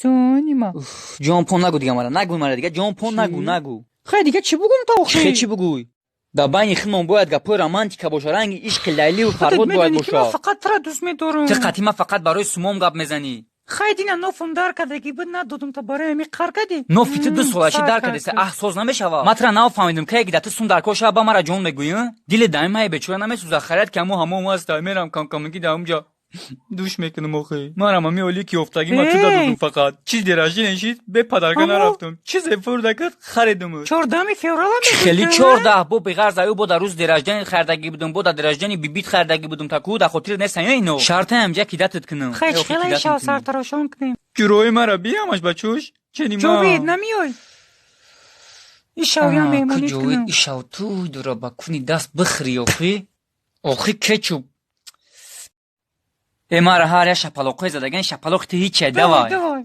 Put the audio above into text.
جانیما جان پون نگو دیگه نگو مرا دیگه جان پون نگو خیلی دیگه چی بگم تا آخه چی بگوی در بین خیمون باید گپای رمانتیکا باشه رنگ عشق لیلی و فرود باید باشه من فقط تو را دوست می‌دارم دقتی من فقط برای سومم گپ میزنی خیلی نه نوفم دار کردگی بود ندادم تا برای همی قر کردی نوفیت دو سالشی در کردیسه احساس نمیشوه مطرح نو فهمیدم که اگه دت سوم در کوشا با مرا جون میگوی دل دائم های بچورا نمیسوزه خرید که همو است میرم کامکی در اونجا دوش میکنم اخی مرا می اولی کی افتاگی ما تو دادم فقط چیز درجه نشید به پدرگاه نرفتم چیز فور کرد خریدم 14 فوریه خیلی 14 بو بغیر زایو بو در روز درجه خریدگی بودم بو در درجه بیبیت خریدگی بودم تا کو در خاطر نه سنه اینو شرط امجا کیدت کنم خیلی شاو سر تراشون کنیم گروی مرا بیامش بچوش چنی ما جوید نمیای این شاویا میمونید کنم جوید شاو تو درا بکنی دست بخری اخی کچوب مرا هر شپلاقای زدگان شپلاق تو هیچ دوای